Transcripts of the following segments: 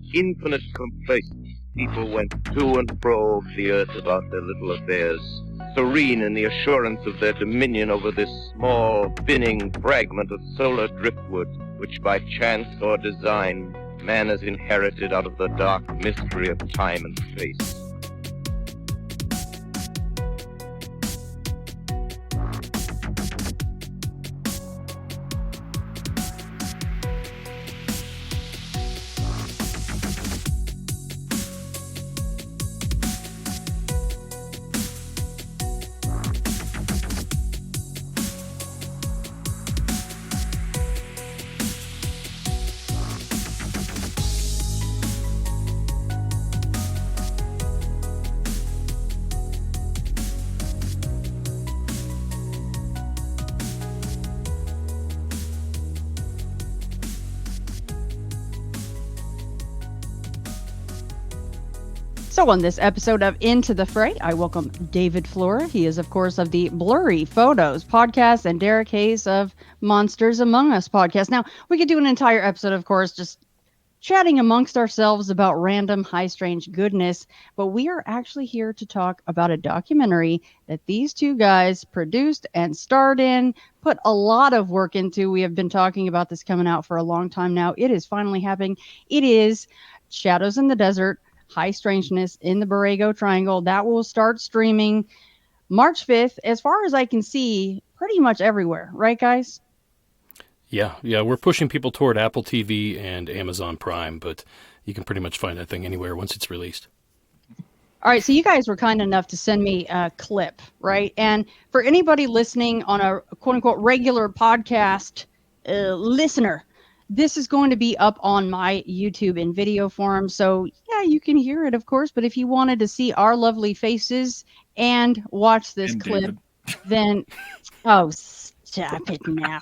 With infinite complacence, people went to and fro over the earth about their little affairs, serene in the assurance of their dominion over this small, spinning fragment of solar driftwood, which by chance or design man has inherited out of the dark mystery of time and space. So on this episode of Into the Fray, I welcome David Flora. He is, of course, of the Blurry Photos podcast, and Derek Hayes of Monsters Among Us podcast. Now, we could do an entire episode, of course, just chatting amongst ourselves about random high strange goodness, but we are actually here to talk about a documentary that these two guys produced and starred in, put a lot of work into. We have been talking about this coming out for a long time now. It is finally happening. It is Shadows in the Desert, High Strangeness in the Borrego Triangle. That will start streaming March 5th, as far as I can see, pretty much everywhere. Right, guys? Yeah. We're pushing people toward Apple TV and Amazon Prime, but you can pretty much find that thing anywhere once it's released. All right, so you guys were kind enough to send me a clip, right? And for anybody listening on a quote-unquote regular podcast listener, this is going to be up on my YouTube in video form. So, yeah, you can hear it, of course. But if you wanted to see our lovely faces and watch this clip, then, oh, stop it now.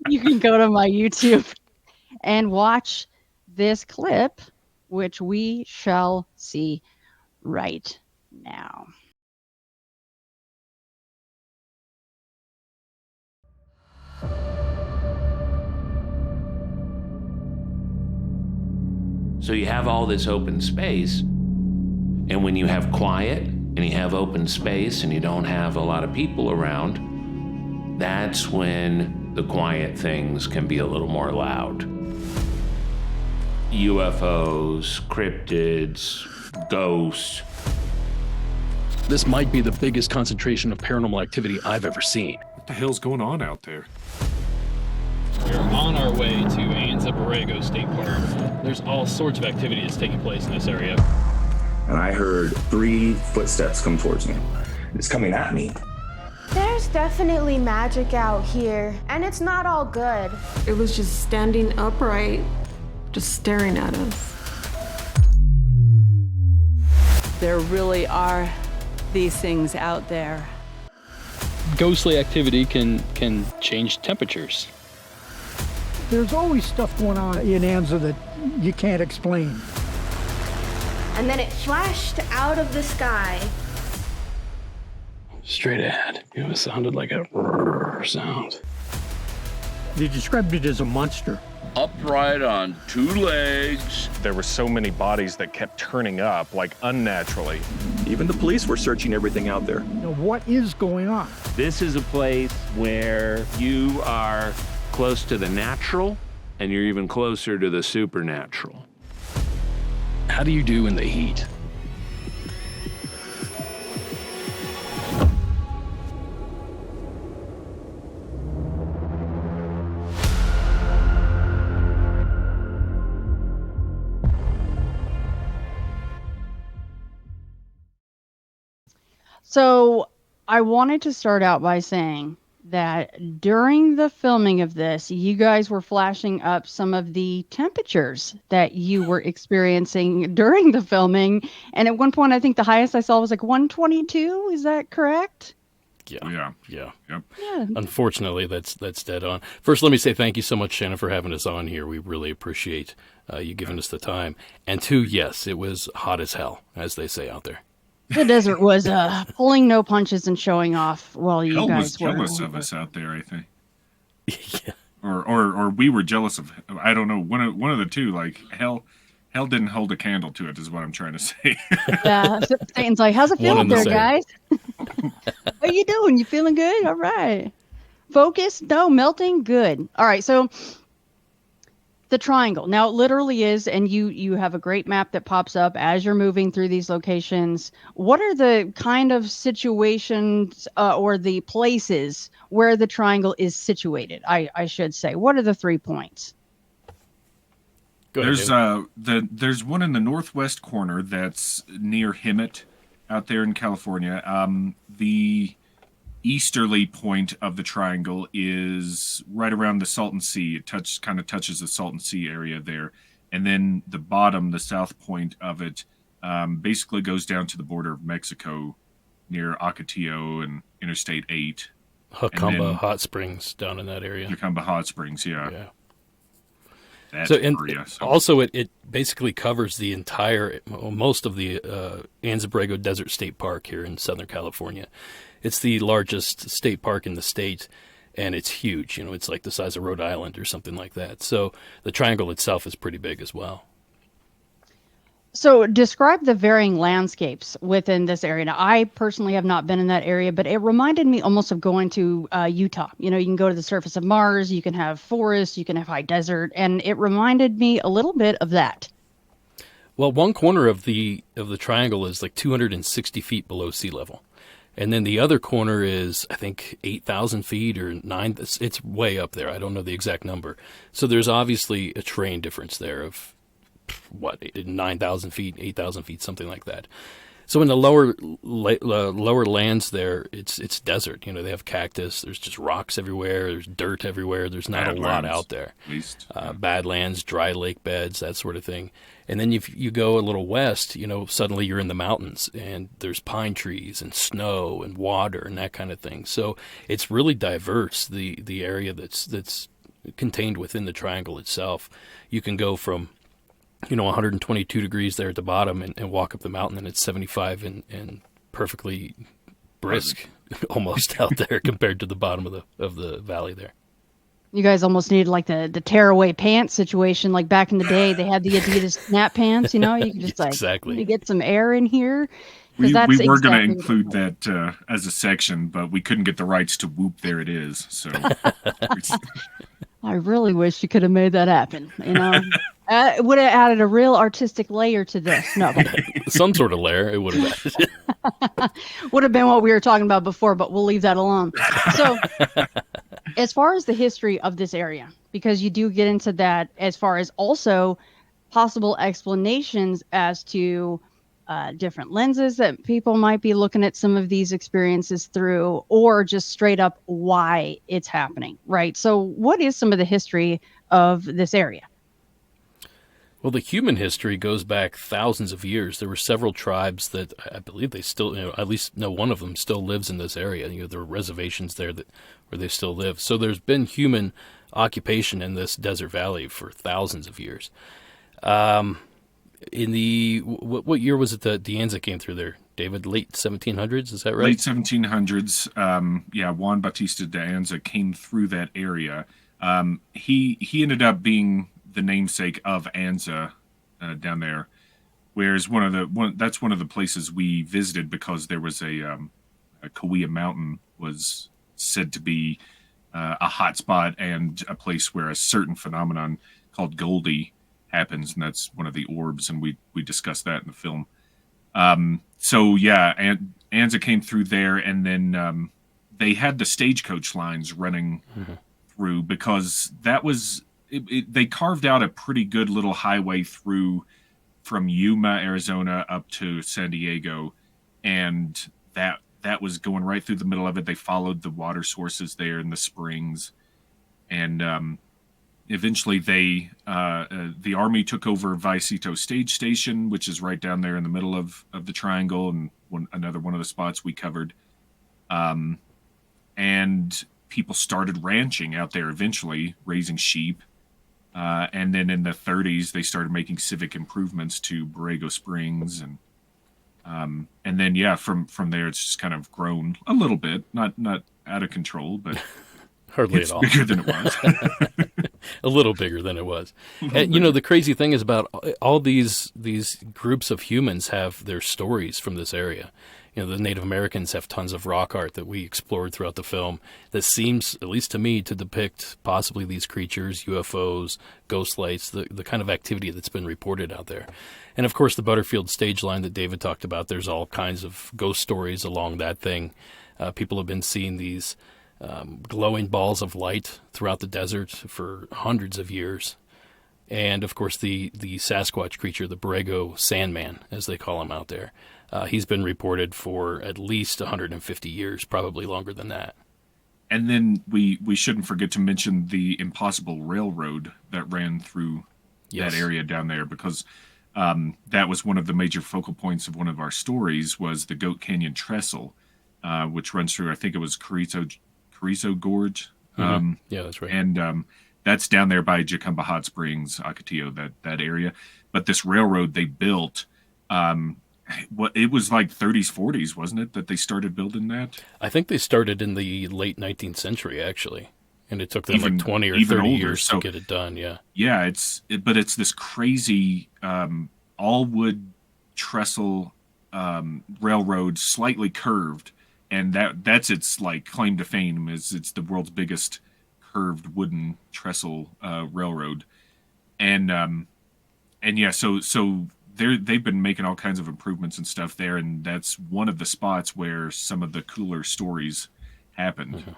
You can go to my YouTube and watch this clip, which we shall see right now. So you have all this open space, and when you have quiet and you have open space and you don't have a lot of people around, that's when the quiet things can be a little more loud. UFOs, cryptids, ghosts. This might be the biggest concentration of paranormal activity I've ever seen. What the hell's going on out there? We're on our way to Borrego State Park. There's all sorts of activity that's taking place in this area. And I heard 3 footsteps come towards me. It's coming at me. There's definitely magic out here, and it's not all good. It was just standing upright, just staring at us. There really are these things out there. Ghostly activity can change temperatures. There's always stuff going on in Anza that you can't explain. And then it flashed out of the sky. Straight ahead. It sounded like a sound. They described it as a monster. Upright on 2 legs. There were so many bodies that kept turning up, like unnaturally. Even the police were searching everything out there. What is going on? This is a place where you are close to the natural, and you're even closer to the supernatural. How do you do in the heat? So I wanted to start out by saying that during the filming of this, you guys were flashing up some of the temperatures that you were experiencing during the filming. And at one point, I think the highest I saw was like 122. Is that correct? Yeah. Yep. Yeah. Unfortunately, that's dead on. First, let me say thank you so much, Shannon, for having us on here. We really appreciate you giving us the time. And 2, yes, it was hot as hell, as they say out there. The desert was pulling no punches and showing off while you Hell guys were jealous of us out there, I think. Yeah. Or we were jealous of, I don't know, one of the two. Like, hell Hell didn't hold a candle to it, is what I'm trying to say. Yeah, Satan's like, how's it feel up there, guys? How you doing? You feeling good? All right. Focus? No. Melting? Good. All right. So the triangle. Now it literally is, and you have a great map that pops up as you're moving through these locations. What are the kind of situations or the places where the triangle is situated? I should say. What are the 3 points? There's there's one in the northwest corner that's near Hemet out there in California. The easterly point of the triangle is right around the Salton Sea. It kind of touches the Salton Sea area there. And then the bottom, the south point of it, basically goes down to the border of Mexico near Ocotillo and Interstate 8. Jacamba Hot Springs down in that area. Jacamba Hot Springs, yeah. Also, it basically covers the most of the Anza Borrego Desert State Park here in Southern California. It's the largest state park in the state, and it's huge. It's like the size of Rhode Island or something like that. So the triangle itself is pretty big as well. So describe the varying landscapes within this area. Now, I personally have not been in that area, but it reminded me almost of going to Utah. You can go to the surface of Mars, you can have forests, you can have high desert, and it reminded me a little bit of that. Well, one corner of the triangle is like 260 feet below sea level. And then the other corner is, I think, 8,000 feet or 9. It's way up there. I don't know the exact number. So there's obviously a terrain difference there of 9,000 feet, 8,000 feet, something like that. So in the lower lands there, it's desert. They have cactus. There's just rocks everywhere. There's dirt everywhere. There's not a lot out there. Badlands, dry lake beds, that sort of thing. And then if you go a little west, suddenly you're in the mountains and there's pine trees and snow and water and that kind of thing. So it's really diverse, the area that's contained within the triangle itself. You can go from 122 degrees there at the bottom and walk up the mountain, and it's 75 and perfectly brisk almost out there compared to the bottom of the valley there. You guys almost needed like the tearaway pants situation. Like back in the day, they had the Adidas snap pants, you can just exactly. You get some air in here. We were going to include that as a section, but we couldn't get the rights to Whoop There It Is. So I really wish you could have made that happen. It would have added a real artistic layer to this. No, some sort of layer. It would have added. Would have been what we were talking about before, but we'll leave that alone. So, as far as the history of this area, because you do get into that, as far as also possible explanations as to different lenses that people might be looking at some of these experiences through, or just straight up why it's happening, right? So, what is some of the history of this area? Well, the human history goes back thousands of years. There were several tribes that I believe they still, at least one of them still lives in this area. There are reservations there where they still live. So there's been human occupation in this desert valley for thousands of years. In the what year was it that the Anza came through there, David? Late 1700s, is that right? Late 1700s. Juan Bautista de Anza came through that area. He ended up being the namesake of Anza down there, whereas that's one of the places we visited because there was a Kauai Mountain was said to be a hot spot and a place where a certain phenomenon called Goldie happens, and that's one of the orbs, and we discussed that in the film. Anza came through there, and then they had the stagecoach lines running through because that was. They carved out a pretty good little highway through from Yuma, Arizona, up to San Diego, and that was going right through the middle of it. They followed the water sources there and the springs, and eventually the Army took over Vallecito Stage Station, which is right down there in the middle of the triangle, and another one of the spots we covered. And people started ranching out there eventually, raising sheep. And then in the 30s, they started making civic improvements to Borrego Springs, and then from there it's just kind of grown a little bit, not out of control, but Hardly it's at all. Bigger than it was. A little bigger than it was. And, you know, the crazy thing is about all these groups of humans have their stories from this area. You know, the Native Americans have tons of rock art that we explored throughout the film that seems, at least to me, to depict possibly these creatures, UFOs, ghost lights, the kind of activity that's been reported out there. And, of course, the Butterfield stage line that David talked about, there's all kinds of ghost stories along that thing. People have been seeing these glowing balls of light throughout the desert for hundreds of years. And, of course, the Sasquatch creature, the Borrego Sandman, as they call him out there. He's been reported for at least 150 years, probably longer than that. And then we shouldn't forget to mention the Impossible Railroad that ran through that area down there, because that was one of the major focal points of one of our stories, was the Goat Canyon Trestle, which runs through, I think it was Carrizo Gorge. Yeah, that's right. And that's down there by Jacumba Hot Springs, Ocotillo, that area. But this railroad they built, it was like 30s, 40s, wasn't it, that they started building that? I think they started in the late 19th century, actually. And it took them like 20 or 30 years to get it done, yeah. Yeah, but it's this crazy Allwood Trestle railroad, slightly curved. And that's its like claim to fame, is it's the world's biggest curved wooden trestle railroad. And yeah, so they've been making all kinds of improvements and stuff there, and that's one of the spots where some of the cooler stories happened. Mm-hmm.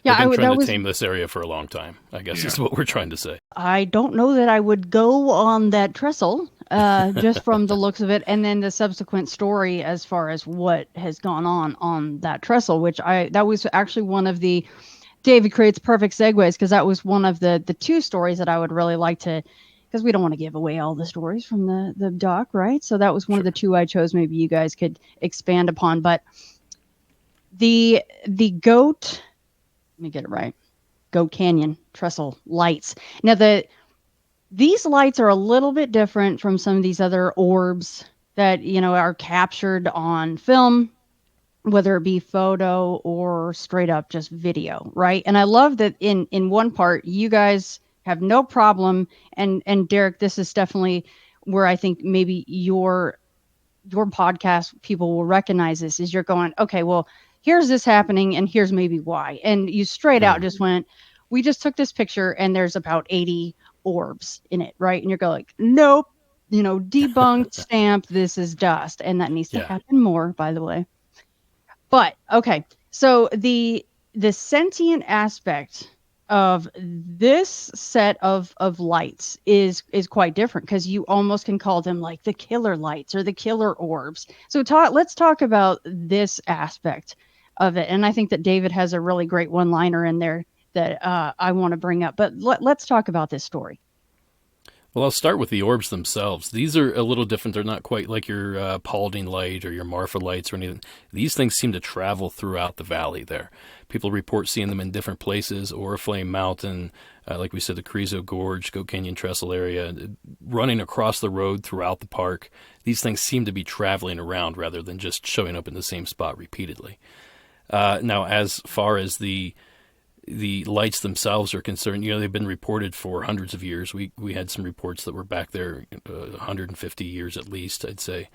Yeah, They've been trying to tame this area for a long time, I guess is what we're trying to say. I don't know that I would go on that trestle, just from the looks of it, and then the subsequent story as far as what has gone on that trestle, that was actually one of the, David creates perfect segues, because that was one of the two stories that I would really like to, because we don't want to give away all the stories from the doc, right? So that was one of the two I chose. Maybe you guys could expand upon, but the goat, let me get it right, Goat Canyon Trestle lights. Now these lights are a little bit different from some of these other orbs that, you know, are captured on film, whether it be photo or straight up just video, right? And I love that in one part, you guys have no problem, and Derek, this is definitely where I think maybe your podcast people will recognize this, is you're going, okay, well, here's this happening, and here's maybe why. And you straight out just went, we just took this picture, and there's about 80 orbs in it, right? And you're going like, nope, you know, debunked, stamp, this is dust. And that needs to happen more, by the way. But, okay, so the sentient aspect of this set of lights is quite different, because you almost can call them like the killer lights or the killer orbs. So let's talk about this aspect of it. And I think that David has a really great one-liner in there that I want to bring up. But let's talk about this story. Well, I'll start with the orbs themselves. These are a little different. They're not quite like your Paulding light or your Marfa lights or anything. These things seem to travel throughout the valley there. People report seeing them in different places, Oriflamme Mountain, like we said, the Carrizo Gorge, Goat Canyon Trestle area, running across the road throughout the park. These things seem to be traveling around rather than just showing up in the same spot repeatedly. Now, as far as the lights themselves are concerned, you know, they've been reported for hundreds of years. We had some reports that were back there 150 years at least, I'd say.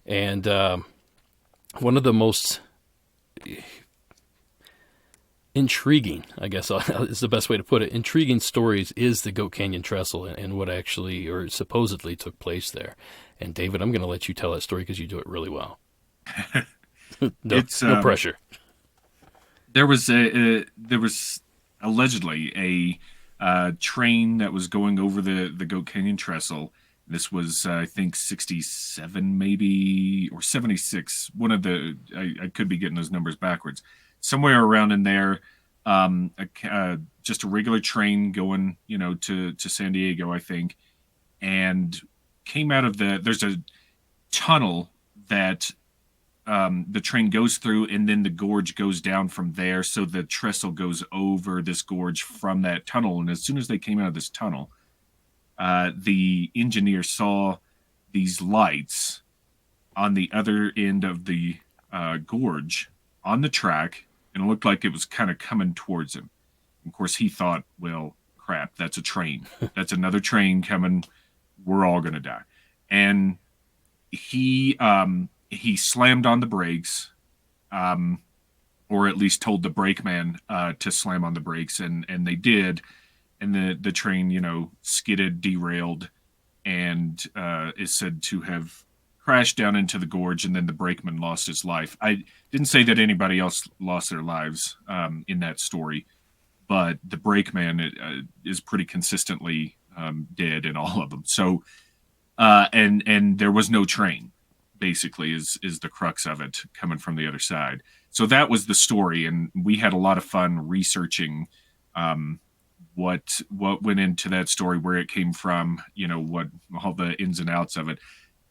And one of the most intriguing, I guess is the best way to put it, intriguing stories is the Goat Canyon Trestle and what actually or supposedly took place there. And David, I'm going to let you tell that story because you do it really well. No pressure. There was allegedly a train that was going over the Goat Canyon Trestle. This was, I think, 67 maybe, or 76. One of the, I could be getting those numbers backwards. Somewhere around in there, just a regular train going, you know, to San Diego, I think, and came out of there's a tunnel that the train goes through, and then the gorge goes down from there. So the trestle goes over this gorge from that tunnel. And as soon as they came out of this tunnel, the engineer saw these lights on the other end of the gorge on the track, and it looked like it was kind of coming towards him. Of course, he thought, well, crap, that's a train. That's another train coming. We're all going to die. And he slammed on the brakes, or at least told the brakeman to slam on the brakes, and they did. And the train, skidded, derailed, and is said to have crashed down into the gorge, and then the brakeman lost his life. I didn't say that anybody else lost their lives in that story, but the brakeman is pretty consistently dead in all of them. So, and there was no train, basically, is the crux of it coming from the other side. So that was the story, and we had a lot of fun researching what went into that story, where it came from, what all the ins and outs of it.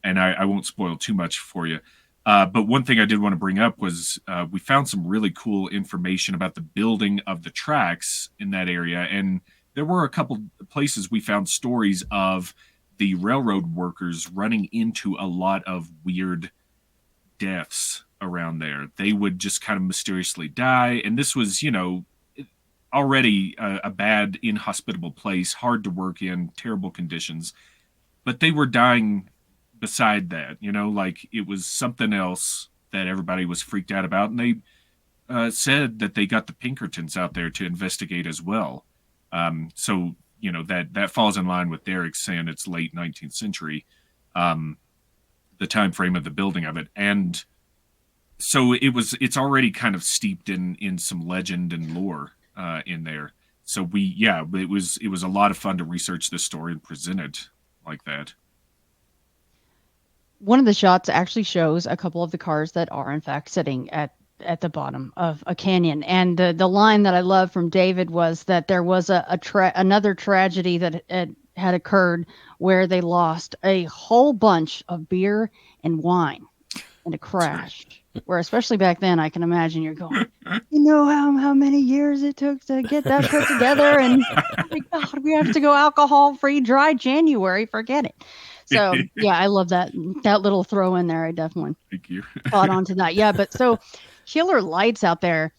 And I won't spoil too much for you. But one thing I did want to bring up was we found some really cool information about the building of the tracks in that area. And there were a couple places we found stories of the railroad workers running into a lot of weird deaths around there. They would just kind of mysteriously die. And this was, already a bad, inhospitable place, hard to work in, terrible conditions. But they were dying beside that, like it was something else that everybody was freaked out about. And they said that they got the Pinkertons out there to investigate as well. So, that falls in line with Derek saying it's late 19th century, the time frame of the building of it. And so it's already kind of steeped in some legend and lore in there. So it was a lot of fun to research this story and present it like that. One of the shots actually shows a couple of the cars that are in fact sitting at the bottom of a canyon. And the line that I love from David was that there was another tragedy that had occurred where they lost a whole bunch of beer and wine in a crash. Where especially back then, I can imagine you're going, how many years it took to get that put together, and oh my God, we have to go alcohol-free dry January. Forget it. So yeah, I love that little throw in there. I definitely caught on to that. Yeah, but so killer lights out there,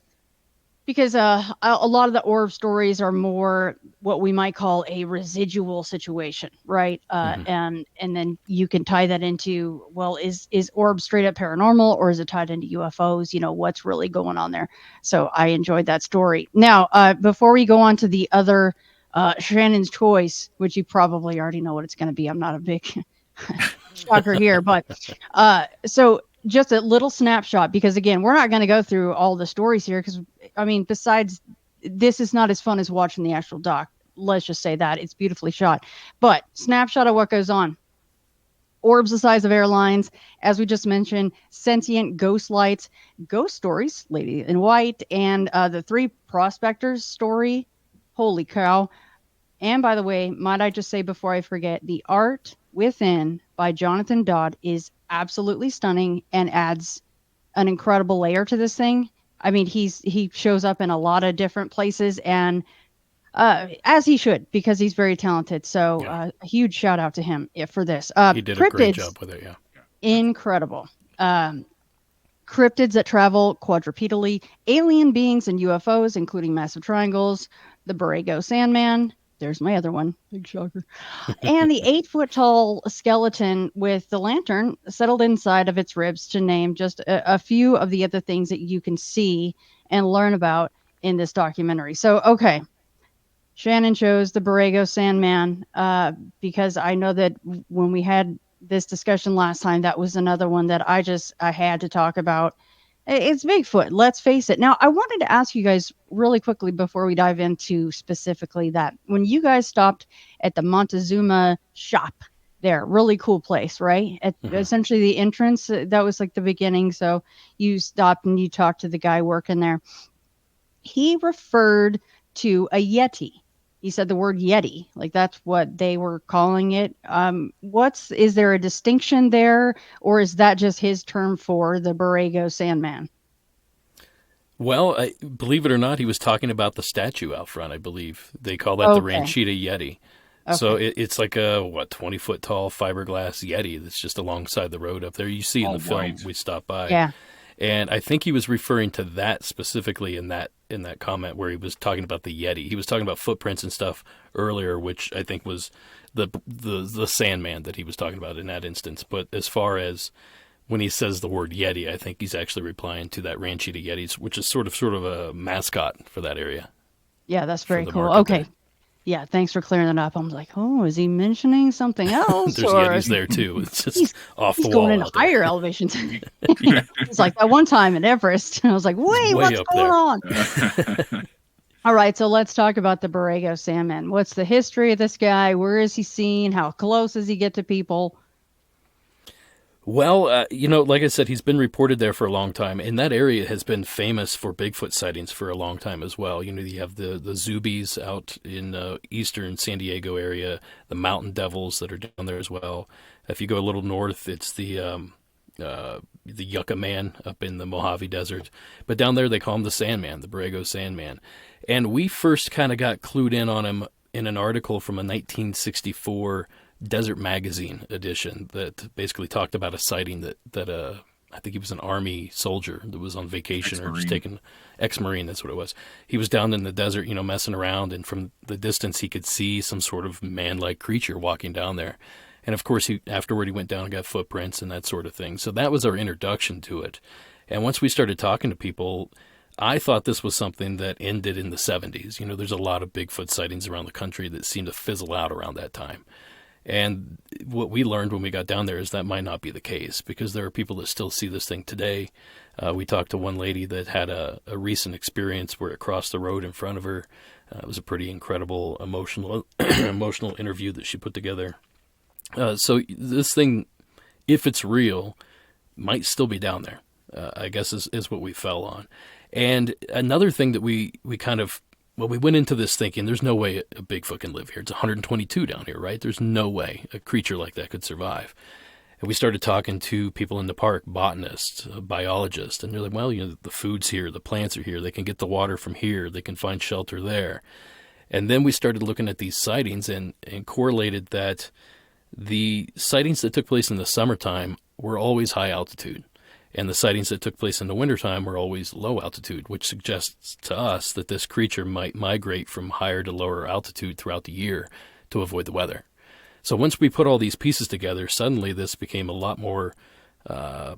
because a lot of the orb stories are more what we might call a residual situation, right? And then you can tie that into, well, is orb straight up paranormal, or is it tied into UFOs? What's really going on there? So I enjoyed that story. Now, before we go on to the other Shannon's choice, which you probably already know what it's going to be. I'm not a big shocker here, but so just a little snapshot, because again, we're not going to go through all the stories here, because besides, this is not as fun as watching the actual doc. Let's just say that it's beautifully shot, but snapshot of what goes on. Orbs the size of airlines, as we just mentioned, sentient ghost lights, ghost stories, Lady in White, and the three prospectors story. Holy cow. And by the way, might I just say before I forget, the art within by Jonathan Dodd is absolutely stunning and adds an incredible layer to this thing. He shows up in a lot of different places, and as he should, because he's very talented. So a huge shout out to him for this. He did a great job with it, yeah. Incredible. Cryptids that travel quadrupedally, alien beings and UFOs, including massive triangles, the Borrego Sandman, there's my other one, big shocker, and the 8-foot tall skeleton with the lantern settled inside of its ribs, to name just a few of the other things that you can see and learn about in this documentary. So, okay, Shannon chose the Borrego Sandman because I know that when we had this discussion last time, that was another one that I had to talk about. It's Bigfoot, let's face it. Now, I wanted to ask you guys really quickly before we dive into specifically that. When you guys stopped at the Montezuma shop there, really cool place, right? At essentially the entrance, that was like the beginning. So you stopped and you talked to the guy working there. He referred to a Yeti. He said the word Yeti, like that's what they were calling it. Is there a distinction there, or is that just his term for the Borrego Sandman? Well, believe it or not, he was talking about the statue out front. I believe they call that the Ranchita Yeti. Okay. So it's like a 20-foot tall fiberglass Yeti that's just alongside the road up there. You see in the film we stopped by. Yeah. And I think he was referring to that specifically in that comment where he was talking about the Yeti. He was talking about footprints and stuff earlier, which I think was the Sandman that he was talking about in that instance. But as far as when he says the word Yeti, I think he's actually replying to that Ranchita Yetis, which is sort of a mascot for that area. Yeah, that's very cool. Okay. There. Yeah, thanks for clearing that up. I'm like, oh, is he mentioning something else? There's Yetis there too. It's just off the wall. He's going into higher elevations. It's like that one time in Everest. And I was like, wait, what's going on? All right, so let's talk about the Borrego Sandman. What's the history of this guy? Where is he seen? How close does he get to people? Well, like I said, he's been reported there for a long time, and that area has been famous for Bigfoot sightings for a long time as well. You have the Zoobies out in eastern San Diego area, the Mountain Devils that are down there as well. If you go a little north, it's the Yucca Man up in the Mojave Desert. But down there, they call him the Sandman, the Borrego Sandman. And we first kind of got clued in on him in an article from a 1964 Desert Magazine edition that basically talked about a sighting that I think he was an Army soldier that was on vacation or just taking ex-Marine. That's what it was. He was down in the desert, messing around, and from the distance he could see some sort of man-like creature walking down there. And of course, afterward he went down and got footprints and that sort of thing. So that was our introduction to it. And once we started talking to people, I thought this was something that ended in the 70s. There's a lot of Bigfoot sightings around the country that seem to fizzle out around that time. And what we learned when we got down there is that might not be the case, because there are people that still see this thing today. We talked to one lady that had a recent experience where it crossed the road in front of her. It was a pretty incredible, emotional interview that she put together. So this thing, if it's real, might still be down there, I guess is what we fell on. And another thing that we went into this thinking, there's no way a Bigfoot can live here. It's 122 down here, right? There's no way a creature like that could survive. And we started talking to people in the park, botanists, biologists, and they're like, well, the food's here, the plants are here, they can get the water from here, they can find shelter there. And then we started looking at these sightings and correlated that the sightings that took place in the summertime were always high altitude. And the sightings that took place in the wintertime were always low altitude, which suggests to us that this creature might migrate from higher to lower altitude throughout the year to avoid the weather. So once we put all these pieces together, suddenly this became a lot more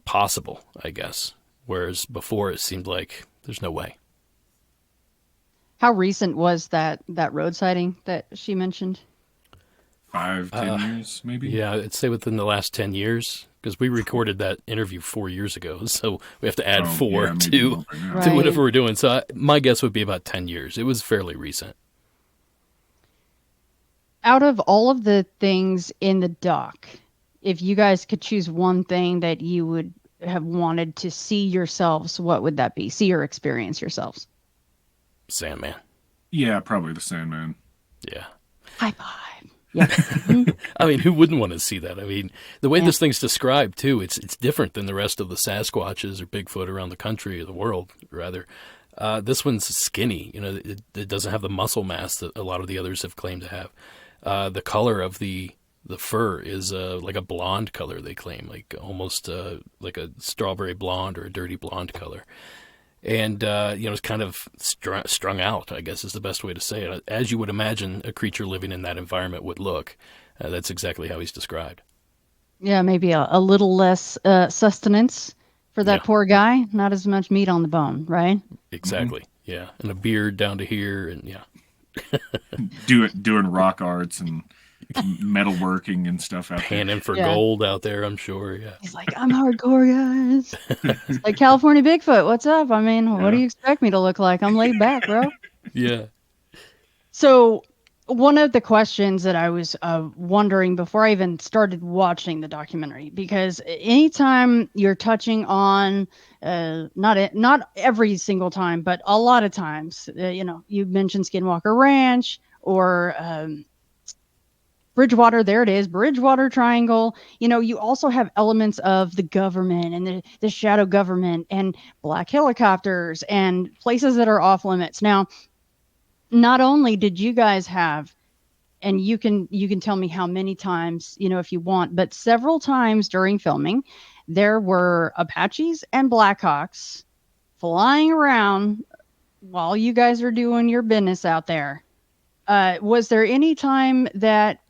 possible, I guess, whereas before it seemed like there's no way. How recent was that road sighting that she mentioned? 5-10 years, maybe? Yeah, I'd say within the last 10 years. Because we recorded that interview 4 years ago, so we have to add four to whatever we're doing. So my guess would be about 10 years. It was fairly recent. Out of all of the things in the doc, if you guys could choose one thing that you would have wanted to see yourselves, what would that be? See or experience yourselves? Sandman. Yeah, probably the Sandman. Yeah. High five. Yeah. I mean, who wouldn't want to see that? I mean, the way this thing's described, too, it's different than the rest of the Sasquatches or Bigfoot around the country or the world, rather. This one's skinny. It doesn't have the muscle mass that a lot of the others have claimed to have. The color of the fur is like a blonde color, they claim, like almost like a strawberry blonde or a dirty blonde color. And, it's kind of strung out, I guess is the best way to say it. As you would imagine a creature living in that environment would look. That's exactly how he's described. Yeah, maybe a little less sustenance for that poor guy. Not as much meat on the bone, right? Exactly, yeah. And a beard down to here, and yeah. doing rock arts and metalworking and stuff out there. Panning for gold out there, I'm sure, yeah. He's like, I'm hardcore, guys. It's like California Bigfoot, what's up? I mean, what do you expect me to look like? I'm laid back, bro. Yeah. So one of the questions that I was wondering before I even started watching the documentary, because anytime you're touching on, not every single time, but a lot of times, you mentioned Skinwalker Ranch or Bridgewater, there it is, Bridgewater Triangle. You also have elements of the government and the shadow government and black helicopters and places that are off limits. Now, not only did you guys have, and you can tell me how many times, if you want, but several times during filming, there were Apaches and Blackhawks flying around while you guys are doing your business out there. Was there any time that,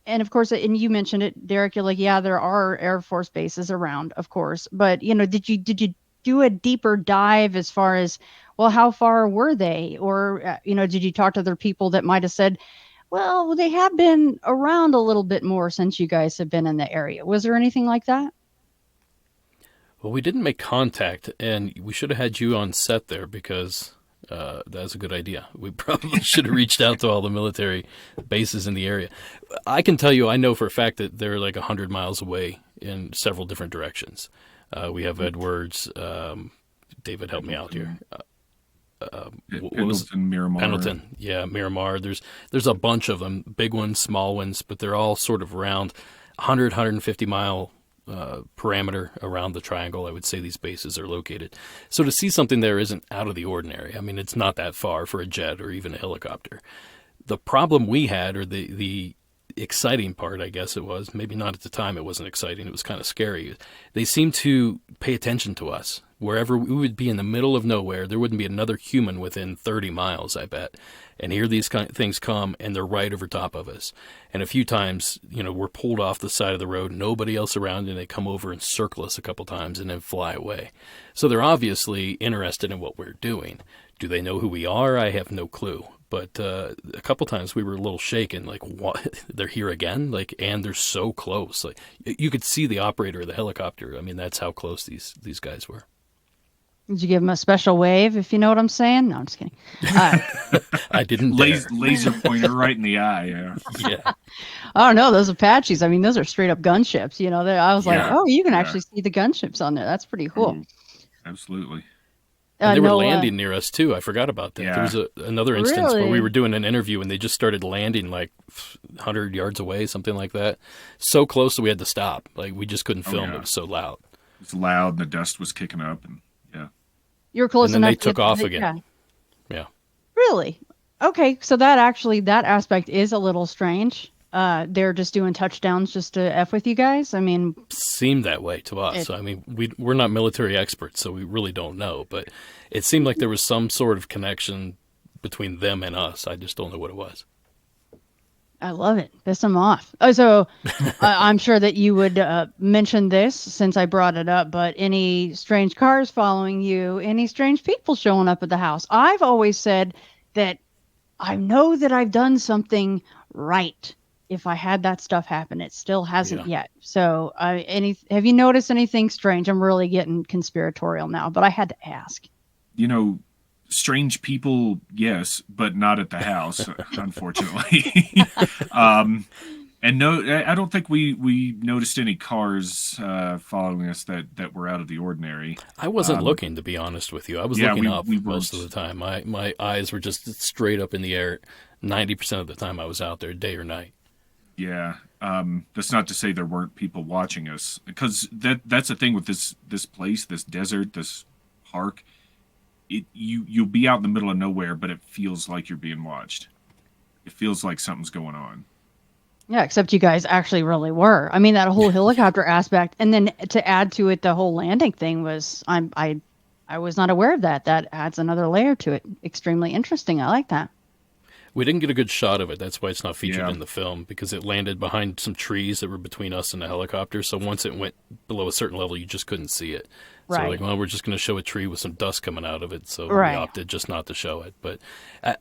and of course, and you mentioned it, Derek, you're like, yeah, there are Air Force bases around, of course, but did you do a deeper dive as far as, well, how far were they? Or, did you talk to other people that might have said, well, they have been around a little bit more since you guys have been in the area? Was there anything like that? Well, we didn't make contact, and we should have had you on set there because that's a good idea. We probably should have reached out to all the military bases in the area. I can tell you, I know for a fact that they're like 100 miles away in several different directions. We have Edwards. David, help me out here. Pendleton, Miramar. Pendleton, yeah, Miramar. There's a bunch of them, big ones, small ones, but they're all sort of around 100, 150 mile parameter around the triangle. I would say these bases are located. So to see something there isn't out of the ordinary. I mean, it's not that far for a jet or even a helicopter. The problem we had, or the exciting part, I guess it was, maybe not at the time, it wasn't exciting, it was kind of scary. They seemed to pay attention to us. Wherever we would be in the middle of nowhere, there wouldn't be another human within 30 miles, I bet. And here these kind of things come, and they're right over top of us. And a few times, we're pulled off the side of the road, nobody else around, and they come over and circle us a couple times and then fly away. So they're obviously interested in what we're doing. Do they know who we are? I have no clue. But a couple times we were a little shaken, like, what? They're here again? And they're so close. Like, you could see the operator of the helicopter. I mean, that's how close these guys were. Did you give them a special wave, if you know what I'm saying? No, I'm just kidding. I didn't. Laser pointer right in the eye. Yeah. Oh, no, those Apaches, I mean, those are straight up gunships. I was like, oh, you can actually see the gunships on there. That's pretty cool. Absolutely. And they were landing near us, too. I forgot about that. Yeah. There was another instance where we were doing an interview, and they just started landing like 100 yards away, something like that. So close that we had to stop. Like, we just couldn't film. It was so loud. It was loud, and the dust was kicking up, and you were close enough. And then they took off again. Yeah. Really? Okay, so that aspect is a little strange. They're just doing touchdowns just to F with you guys? I mean... Seemed that way to us. I mean, we're not military experts, so we really don't know. But it seemed like there was some sort of connection between them and us. I just don't know what it was. I love it. Piss them off. Oh, so I'm sure that you would mention this since I brought it up, but any strange cars following you, any strange people showing up at the house? I've always said that I know that I've done something right if I had that stuff happen. It still hasn't yet. So have you noticed anything strange? I'm really getting conspiratorial now, but I had to ask. Strange people, yes, but not at the house, unfortunately. And no, I don't think we noticed any cars following us that were out of the ordinary. I wasn't looking, to be honest with you. I was looking up most of the time. My eyes were just straight up in the air 90% of the time I was out there, day or night. Yeah. That's not to say there weren't people watching us, because that's the thing with this place, this desert, this park. You'll be out in the middle of nowhere, but it feels like you're being watched. It feels like something's going on. Yeah, except you guys actually really were. I mean, that whole helicopter aspect, and then to add to it, the whole landing thing was I was not aware of that. That adds another layer to it. Extremely interesting. I like that. We didn't get a good shot of it. That's why it's not featured in the film, because it landed behind some trees that were between us and the helicopter. So once it went below a certain level, you just couldn't see it. So we're just going to show a tree with some dust coming out of it. So we opted just not to show it. But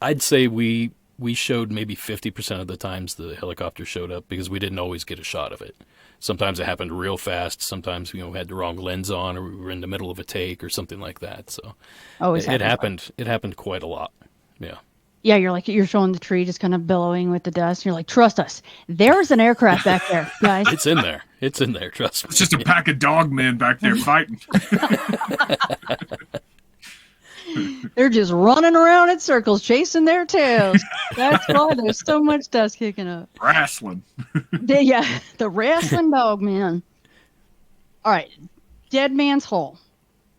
I'd say we showed maybe 50% of the times the helicopter showed up, because we didn't always get a shot of it. Sometimes it happened real fast. Sometimes we had the wrong lens on, or we were in the middle of a take or something like that. So it happened. It happened quite a lot. Yeah. Yeah, you're showing the tree just kind of billowing with the dust. You're like, trust us. There's an aircraft back there, guys. It's in there. It's in there. Trust me. It's just a pack of dog men back there fighting. They're just running around in circles, chasing their tails. That's why there's so much dust kicking up. Wrestling. The wrestling dog man. All right, Dead Man's Hole.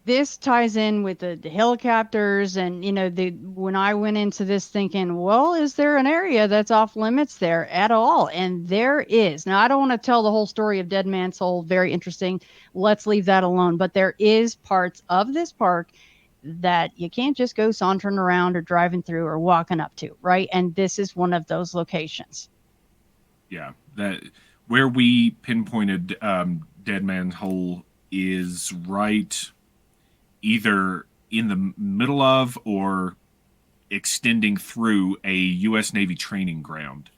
this ties in with the helicopters and, when I went into this thinking, well, is there an area that's off limits there at all? And there is. Now, I don't want to tell the whole story of Dead Man's Hole. Very interesting. Let's leave that alone. But there is parts of this park that you can't just go sauntering around or driving through or walking up to, right? And this is one of those locations. Yeah, that where we pinpointed Dead Man's Hole is right either in the middle of or extending through a U.S. Navy training ground.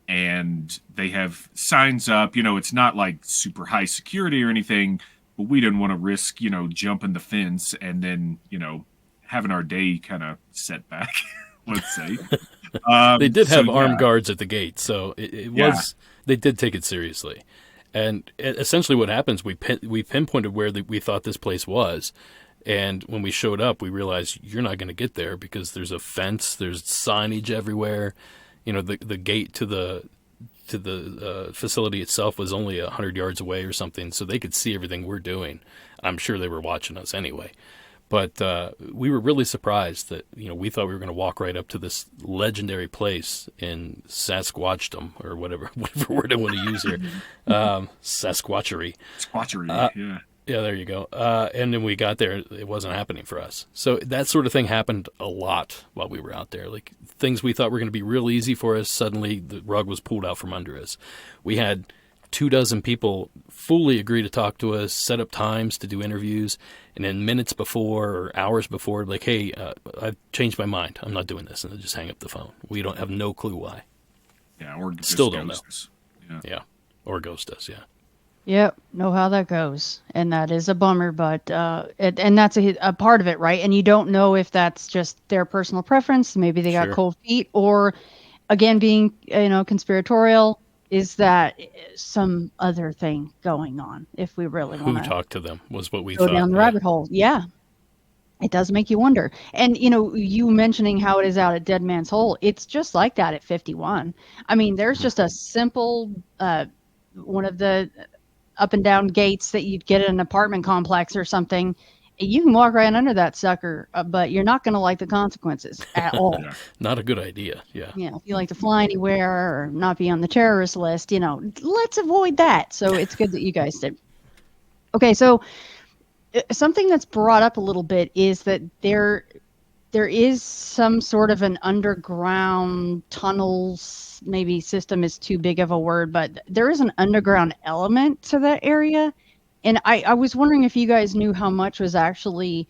And they have signs up, it's not like super high security or anything, but we didn't want to risk, jumping the fence and then, having our day kind of set back, let's say. They did have armed guards at the gate, so it was, they did take it seriously. And essentially what happens, we pinpointed where we thought this place was. And when we showed up, we realized you're not going to get there because there's a fence, there's signage everywhere. The gate to the facility itself was only 100 yards away or something, so they could see everything we're doing. I'm sure they were watching us anyway. But we were really surprised that, we thought we were going to walk right up to this legendary place in Sasquatchdom, or whatever word I want to use here. Sasquatchery. Squatchery, yeah. Yeah, there you go. And then we got there, it wasn't happening for us. So that sort of thing happened a lot while we were out there. Like things we thought were going to be real easy for us, suddenly the rug was pulled out from under us. We had 24 people fully agree to talk to us, set up times to do interviews, and then minutes before or hours before, like, hey, I've changed my mind. I'm not doing this. And they just hang up the phone. We don't have no clue why. Yeah, or still don't know. Us. Yeah, or ghost us, yeah. Yep, know how that goes, and that is a bummer. But and that's a part of it, right? And you don't know if that's just their personal preference. Maybe they got cold feet, or again, being conspiratorial. Is that some other thing going on? If we really want to talk to them, was what we go thought. Down the rabbit hole. Yeah, it does make you wonder. And you mentioning how it is out at Dead Man's Hole, it's just like that at 51. I mean, there's just a simple one of the up and down gates that you'd get at an apartment complex or something. You can walk right under that sucker, but you're not going to like the consequences at all. Not a good idea. Yeah. Yeah. If you like to fly anywhere or not be on the terrorist list, let's avoid that. So it's good that you guys did. Okay. So something that's brought up a little bit is that there is some sort of an underground tunnels, maybe system is too big of a word, but there is an underground element to that area. And I was wondering if you guys knew how much was actually,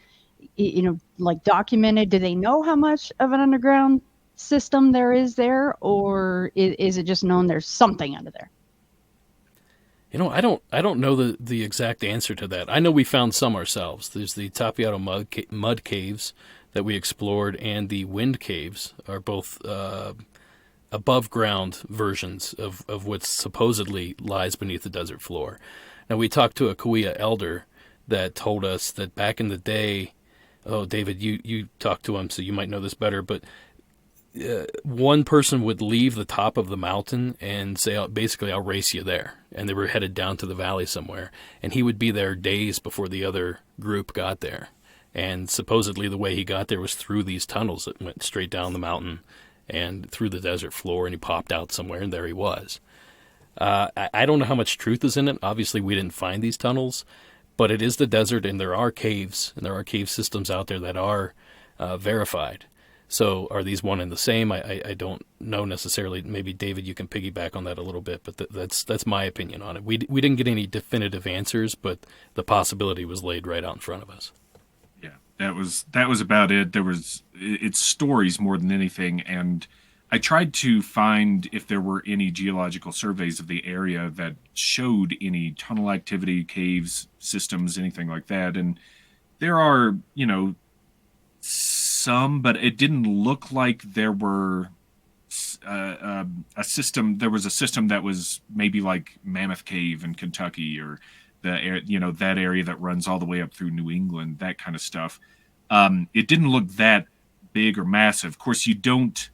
like documented. Do they know how much of an underground system there is there, or is it just known there's something under there? I don't know the exact answer to that. I know we found some ourselves. There's the Tapiato mud caves that we explored, and the wind caves are both above ground versions of what supposedly lies beneath the desert floor. Now, we talked to a Kauai elder that told us that back in the day, David, you talked to him, so you might know this better, but one person would leave the top of the mountain and say, basically, I'll race you there. And they were headed down to the valley somewhere. And he would be there days before the other group got there. And supposedly the way he got there was through these tunnels that went straight down the mountain and through the desert floor, and he popped out somewhere, and there he was. I don't know how much truth is in it. Obviously, we didn't find these tunnels, but it is the desert, and there are caves, and there are cave systems out there that are verified. So are these one and the same? I don't know necessarily. Maybe, David, you can piggyback on that a little bit, but that's my opinion on it. We didn't get any definitive answers, but the possibility was laid right out in front of us. Yeah, that was about it. It's stories more than anything, and I tried to find if there were any geological surveys of the area that showed any tunnel activity, caves, systems, anything like that. And there are, some, but it didn't look like there were a system. There was a system that was maybe like Mammoth Cave in Kentucky, or that area that runs all the way up through New England, that kind of stuff. It didn't look that big or massive. Of course, you don't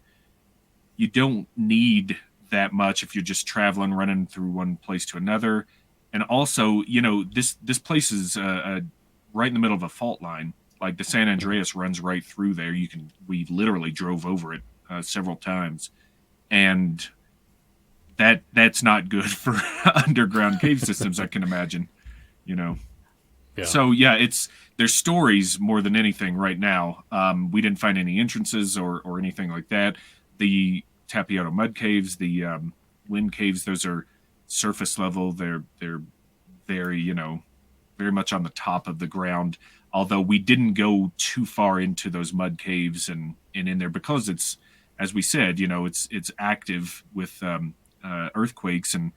need that much if you're just traveling, running through one place to another. And also, this place is right in the middle of a fault line. Like the San Andreas runs right through there. We literally drove over it several times, and that's not good for underground cave systems, I can imagine. Yeah. So yeah, there's stories more than anything right now. We didn't find any entrances or anything like that. The Tapiato mud caves, the wind caves, those are surface level. They're very, very much on the top of the ground. Although we didn't go too far into those mud caves and in there because it's, as we said, it's active with earthquakes, and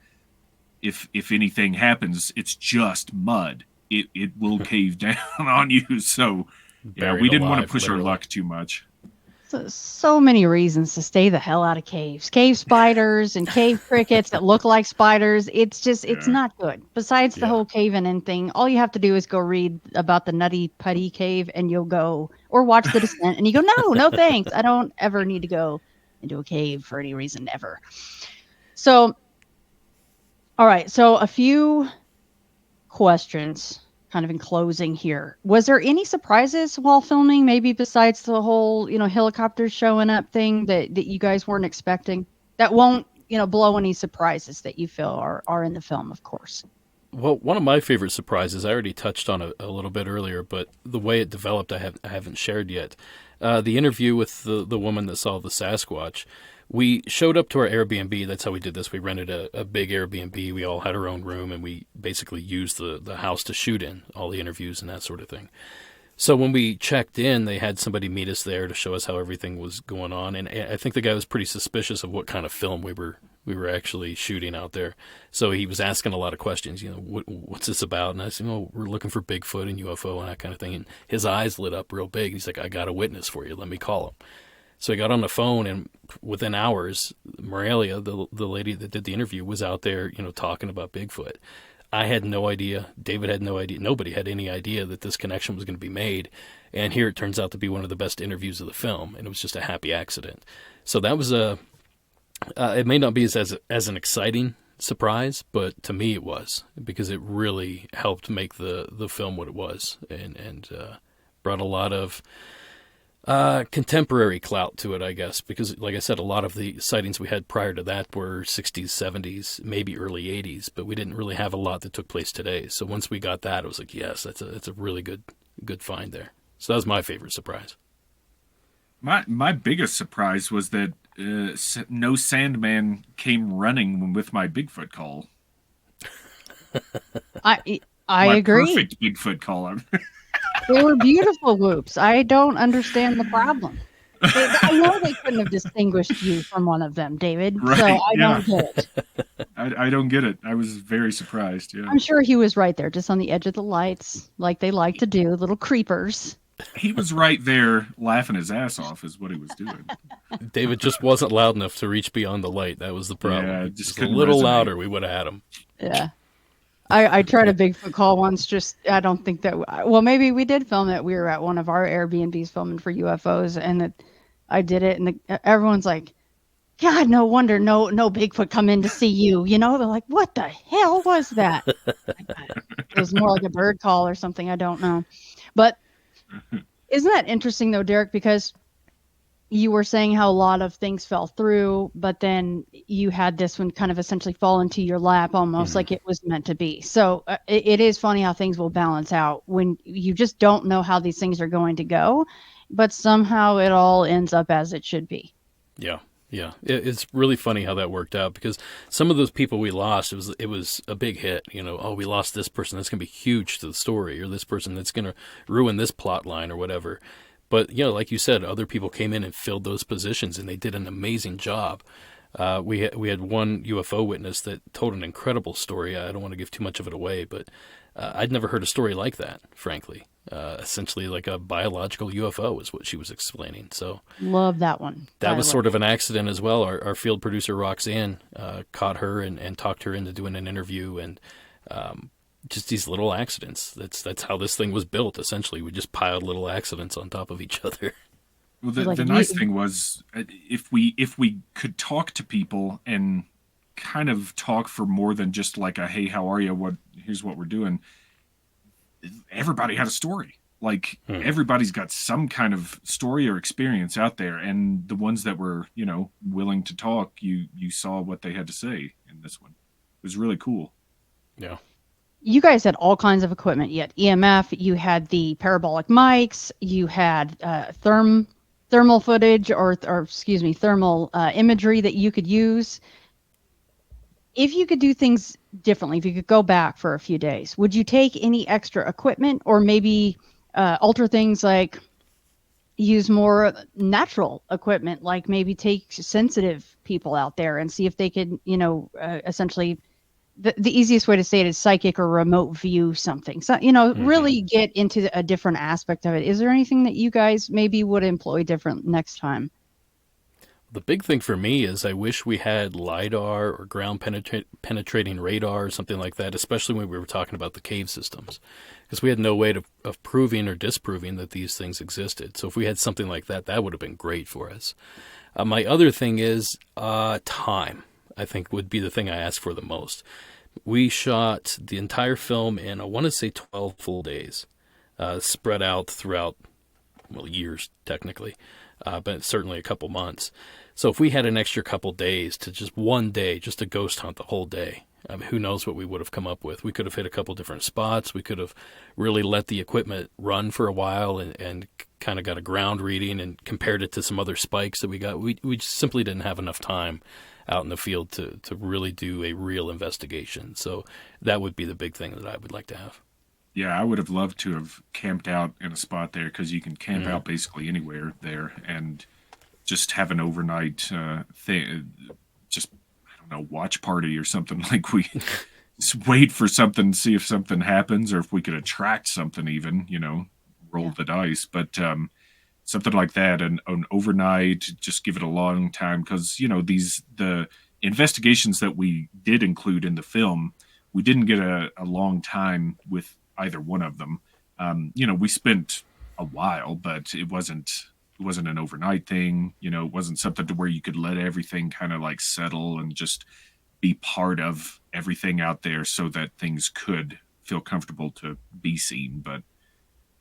if anything happens, it's just mud. It will cave down on you. So yeah, we didn't want to push our luck too much. So many reasons to stay the hell out of caves. Cave spiders and cave crickets that look like spiders. It's just, it's not good. Besides the whole caving in thing, all you have to do is go read about the Nutty Putty Cave and you'll go, or watch The Descent and you go, no thanks. I don't ever need to go into a cave for any reason ever. So, all right. So a few questions kind of in closing here. Was there any surprises while filming, maybe besides the whole, helicopters showing up thing that you guys weren't expecting that won't, blow any surprises that you feel are in the film, of course? Well, one of my favorite surprises, I already touched on a little bit earlier, but the way it developed, I haven't shared yet. The interview with the woman that saw the Sasquatch. We showed up to our Airbnb. That's how we did this. We rented a big Airbnb. We all had our own room, and we basically used the house to shoot in all the interviews and that sort of thing. So when we checked in, they had somebody meet us there to show us how everything was going on. And I think the guy was pretty suspicious of what kind of film we were actually shooting out there. So he was asking a lot of questions. What's this about? And I said, we're looking for Bigfoot and UFO and that kind of thing. And his eyes lit up real big. He's like, I got a witness for you. Let me call him. So he got on the phone, and within hours, Morelia, the lady that did the interview, was out there, talking about Bigfoot. I had no idea. David had no idea. Nobody had any idea that this connection was going to be made. And here it turns out to be one of the best interviews of the film, and it was just a happy accident. So that was it may not be as an exciting surprise, but to me it was, because it really helped make the film what it was, and brought a lot of contemporary clout to it, I guess, because like I said, a lot of the sightings we had prior to that were 60s, 70s, maybe early 80s, but we didn't really have a lot that took place today. So once we got that, it was like, yes, that's a really good find there. So that was my favorite surprise. My biggest surprise was that no Sandman came running with my Bigfoot call. I my agree. Perfect Bigfoot call. They were beautiful whoops. I don't understand the problem. I know they couldn't have distinguished you from one of them, David. Right, so I don't get it. I don't get it. I was very surprised. Yeah, I'm sure he was right there, just on the edge of the lights, like they like to do, little creepers. He was right there laughing his ass off is what he was doing. David just wasn't loud enough to reach beyond the light. That was the problem. Yeah, just a little louder, we would have had him. Yeah. I tried a Bigfoot call once. I don't think that. Well, maybe we did film it. We were at one of our Airbnbs filming for UFOs, and I did it, and everyone's like, "God, no wonder no Bigfoot come in to see you." They're like, "What the hell was that?" It was more like a bird call or something. I don't know, but isn't that interesting though, Derek? Because you were saying how a lot of things fell through, but then you had this one kind of essentially fall into your lap almost like it was meant to be. So it is funny how things will balance out when you just don't know how these things are going to go, but somehow it all ends up as it should be. Yeah. Yeah. It's really funny how that worked out, because some of those people we lost, it was a big hit. We lost this person that's going to be huge to the story, or this person that's going to ruin this plot line or whatever. But, like you said, other people came in and filled those positions, and they did an amazing job. We had one UFO witness that told an incredible story. I don't want to give too much of it away, but I'd never heard a story like that, frankly. Essentially like a biological UFO is what she was explaining. So love that one. That was sort of an accident as well. Our field producer, Roxanne, caught her and talked her into doing an interview, and just these little accidents. That's how this thing was built. Essentially, we just piled little accidents on top of each other. Well, the nice thing was, if we could talk to people and kind of talk for more than just like a, hey, how are you? Here's what we're doing. everybody had a story. Like everybody's got some kind of story or experience out there, and the ones that were, willing to talk, you saw what they had to say in this one. It was really cool. Yeah. You guys had all kinds of equipment. You had EMF, you had the parabolic mics, you had thermal footage or thermal imagery that you could use. If you could do things differently, if you could go back for a few days, would you take any extra equipment or maybe alter things like use more natural equipment, like maybe take sensitive people out there and see if they could, essentially the easiest way to say it is psychic or remote view something. So, really get into a different aspect of it. Is there anything that you guys maybe would employ different next time? The big thing for me is I wish we had LiDAR or ground penetrating radar or something like that, especially when we were talking about the cave systems, because we had no way of proving or disproving that these things existed. So if we had something like that, that would have been great for us. My other thing is time, I think, would be the thing I ask for the most. We shot the entire film in, I want to say 12 full days, spread out throughout, years technically, but certainly a couple months. So if we had an extra couple days to just one day, just to ghost hunt the whole day, who knows what we would have come up with. We could have hit a couple different spots. We could have really let the equipment run for a while and kind of got a ground reading and compared it to some other spikes that we got. We simply didn't have enough time out in the field to really do a real investigation. So that would be the big thing that I would like to have. Yeah, I would have loved to have camped out in a spot there, because you can camp out basically anywhere there, and just have an overnight thing, just, I don't know, watch party or something. Like we just wait for something, see if something happens, or if we could attract something even, roll the dice. But something like that, and an overnight, just give it a long time, because, the investigations that we did include in the film, we didn't get a long time with either one of them. We spent a while, but it wasn't an overnight thing. It wasn't something to where you could let everything kind of like settle and just be part of everything out there so that things could feel comfortable to be seen. But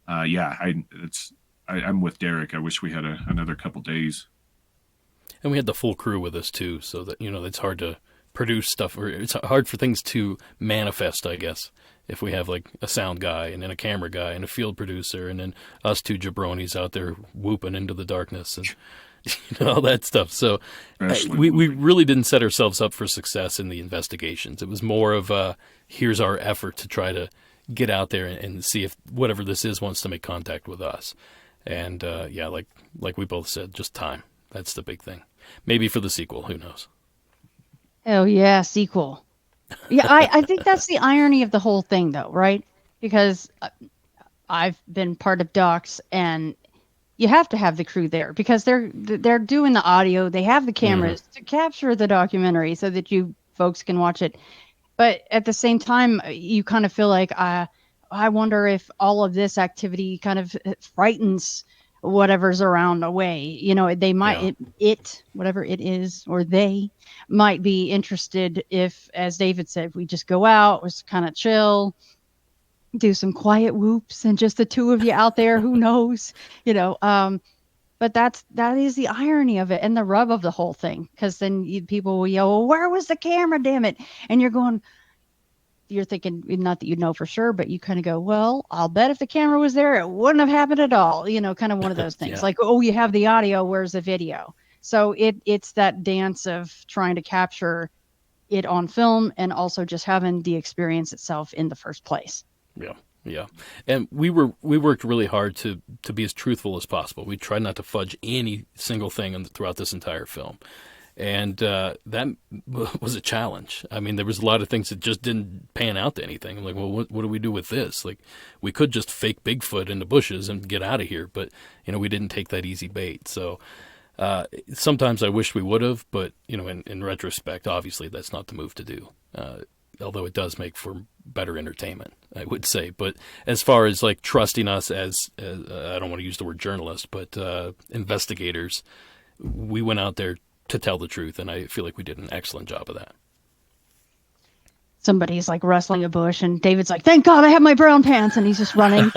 I'm with Derek. I wish we had another couple days. And we had the full crew with us too, so that, it's hard to produce stuff, or it's hard for things to manifest, I guess, if we have like a sound guy and then a camera guy and a field producer and then us two jabronis out there whooping into the darkness and all that stuff. So we really didn't set ourselves up for success in the investigations. It was more of here's our effort to try to get out there and see if whatever this is wants to make contact with us. And like we both said, just time. That's the big thing. Maybe for the sequel, who knows? Oh yeah, sequel. Yeah, I think that's the irony of the whole thing, though, right? Because I've been part of docs, and you have to have the crew there because they're doing the audio. They have the cameras to capture the documentary so that you folks can watch it. But at the same time, you kind of feel like I wonder if all of this activity kind of frightens whatever's around away. They might whatever it is, or they might be interested if, as David said, we just go out, was kind of chill, do some quiet whoops, and just the two of you out there. Who knows? But that is the irony of it and the rub of the whole thing, because then people will yell, well, where was the camera, damn it? And you're thinking, not that you know for sure, but you kind of go, well, I'll bet if the camera was there, it wouldn't have happened at all. Kind of one of those things. Like, oh, you have the audio, where's the video? So it's that dance of trying to capture it on film and also just having the experience itself in the first place. Yeah. And we worked really hard to be as truthful as possible. We tried not to fudge any single thing throughout this entire film. And that was a challenge. I mean, there was a lot of things that just didn't pan out to anything. I'm like, well, what do we do with this? Like, we could just fake Bigfoot in the bushes and get out of here. But, we didn't take that easy bait. So sometimes I wish we would have. But, in retrospect, obviously, that's not the move to do. Although it does make for better entertainment, I would say. But as far as, like, trusting us as I don't want to use the word journalist, but investigators, we went out there to tell the truth, and I feel like we did an excellent job of that. somebody's like rustling a bush, and David's like, "Thank God I have my brown pants," and he's just running.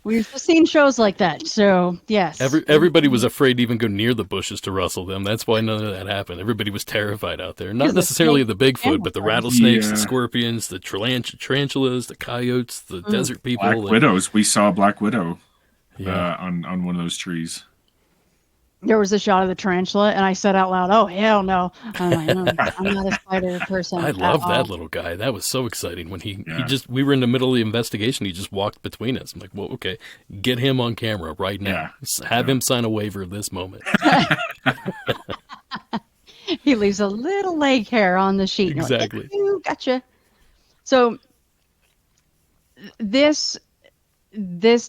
We've seen shows like that, so yes. Everybody was afraid to even go near the bushes to rustle them. That's why none of that happened. Everybody was terrified out there. Not necessarily the Bigfoot, but the rattlesnakes, the scorpions, the tarantulas, the coyotes, the desert people. Black widows. We saw a black widow on one of those trees. There was a shot of the tarantula, and I said out loud, "Oh, hell no. I'm not a spider person." I love that little guy. That was so exciting when we were in the middle of the investigation. He just walked between us. I'm like, well, okay, get him on camera right now. Have him sign a waiver of this moment. He leaves a little leg hair on the sheet. Exactly. Like, ooh, gotcha. So this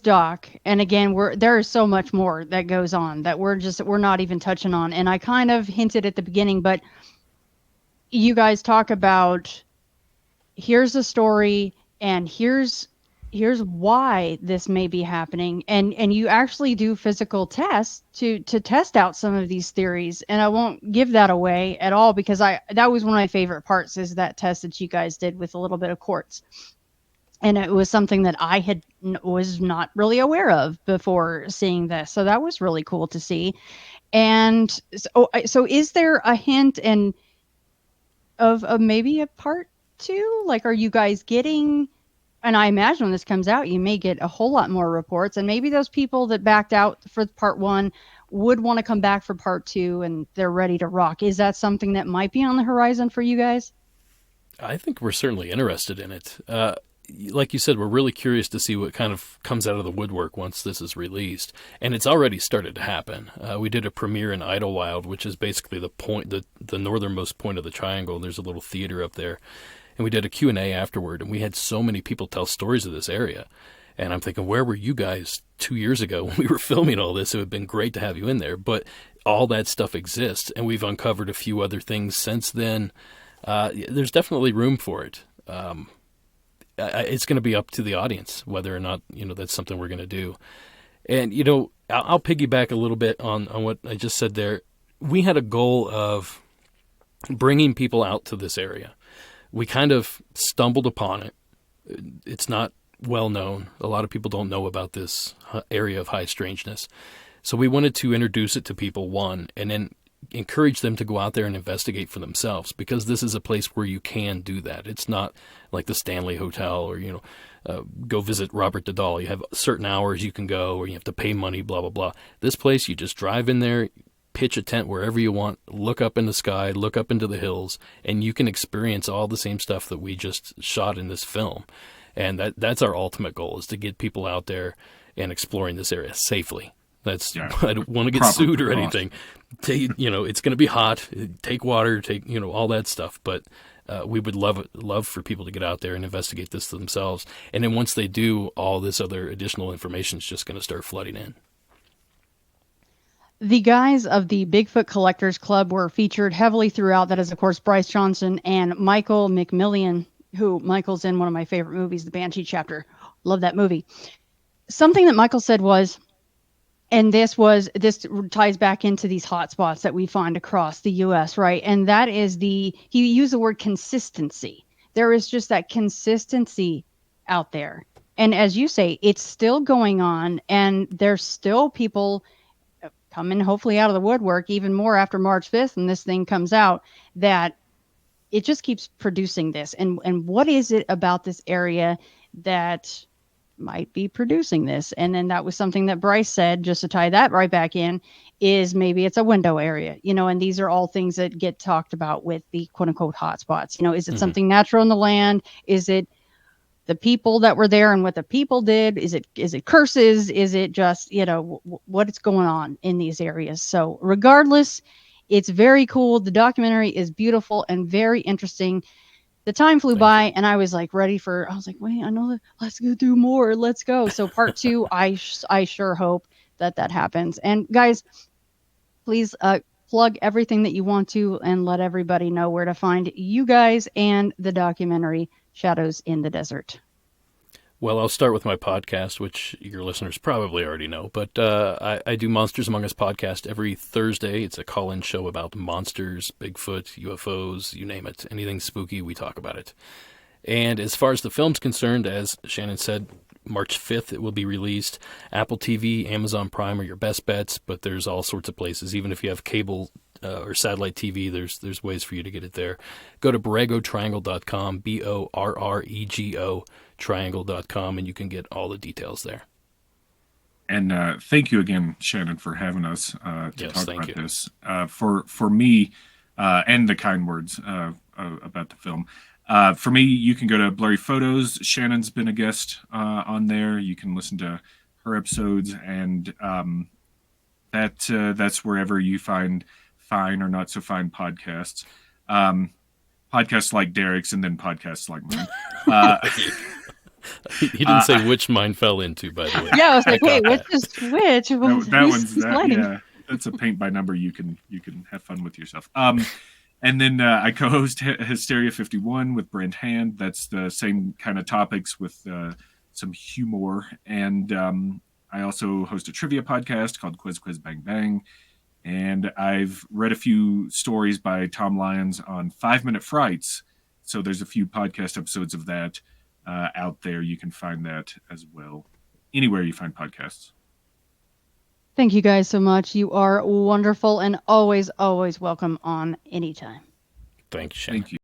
doc, and again, there is so much more that goes on that we're not even touching on. And I kind of hinted at the beginning, but you guys talk about, here's the story and here's why this may be happening. And you actually do physical tests to test out some of these theories. And I won't give that away at all, because that was one of my favorite parts, is that test that you guys did with a little bit of quartz. And it was something that I was not really aware of before seeing this. So that was really cool to see. And so is there a hint of maybe a part 2? Like, are you guys getting, and I imagine when this comes out, you may get a whole lot more reports, and maybe those people that backed out for part 1 would want to come back for part 2 and they're ready to rock. Is that something that might be on the horizon for you guys? I think we're certainly interested in it. Like you said, we're really curious to see what kind of comes out of the woodwork once this is released. And it's already started to happen. We did a premiere in Idlewild, which is basically the northernmost point of the triangle. There's a little theater up there. And we did a Q&A afterward, and we had so many people tell stories of this area. And I'm thinking, where were you guys 2 years ago when we were filming all this? It would have been great to have you in there. But all that stuff exists, and we've uncovered a few other things since then. There's definitely room for it. It's going to be up to the audience whether or not, that's something we're going to do. And, I'll piggyback a little bit on what I just said there. We had a goal of bringing people out to this area. We kind of stumbled upon it. It's not well known. A lot of people don't know about this area of high strangeness. So we wanted to introduce it to people, one, and then encourage them to go out there and investigate for themselves, because this is a place where you can do that. It's not like the Stanley Hotel or, go visit Robert Dahl. You have certain hours you can go, or you have to pay money, blah, blah, blah. This place, you just drive in there, pitch a tent wherever you want, look up in the sky, look up into the hills, and you can experience all the same stuff that we just shot in this film. And that's our ultimate goal, is to get people out there and exploring this area safely. I don't want to get sued or anything. It's going to be hot. Take water, all that stuff. But we would love for people to get out there and investigate this to themselves. And then once they do, all this other additional information is just going to start flooding in. The guys of the Bigfoot Collectors Club were featured heavily throughout. That is, of course, Bryce Johnson and Michael McMillian, who Michael's in one of my favorite movies, The Banshee Chapter. Love that movie. Something that Michael said was, and this ties back into these hot spots that we find across the U.S., right? And that is he used the word consistency. There is just that consistency out there. And as you say, it's still going on, and there's still people coming hopefully out of the woodwork, even more after March 5th, and this thing comes out, that it just keeps producing this. And what is it about this area that might be producing this? And then that was something that Bryce said, just to tie that right back in, is maybe it's a window area, and these are all things that get talked about with the quote unquote hotspots. Is it something natural in the land? Is it the people that were there and what the people did? Is it curses? Is it just, what's going on in these areas? So regardless, it's very cool. The documentary is beautiful and very interesting. The time flew by, and I was like I was like, wait, I know that. Let's go do more. Let's go. So part 2, I sure hope that happens. And guys, please plug everything that you want to, and let everybody know where to find you guys and the documentary Shadows in the Desert. Well, I'll start with my podcast, which your listeners probably already know. But I do Monsters Among Us podcast every Thursday. It's a call-in show about monsters, Bigfoot, UFOs, you name it. Anything spooky, we talk about it. And as far as the film's concerned, as Shannon said, March 5th it will be released. Apple TV, Amazon Prime are your best bets, but there's all sorts of places. Even if you have cable or satellite TV, there's ways for you to get it there. Go to borregotriangle.com, BORREGO triangle.com, and you can get all the details there. And thank you again, Shannon, for having us to talk about you. this. For me, and the kind words about the film. For me, you can go to Blurry Photos. Shannon's been a guest on there. You can listen to her episodes, and that's wherever you find fine or not so fine podcasts. Podcasts like Derek's, and then podcasts like mine. He didn't say which mine fell into, by the way. Yeah, I was like, wait, which is which? That's a paint by number. You can have fun with yourself. And then I co-host Hysteria 51 with Brent Hand. That's the same kind of topics with some humor. And I also host a trivia podcast called Quiz Quiz Bang Bang. And I've read a few stories by Tom Lyons on 5 Minute Frights. So there's a few podcast episodes of that out there. You can find that as well anywhere you find podcasts. Thank you guys so much. You are wonderful and always, always welcome on anytime. Thank you, Shannon. Thank you.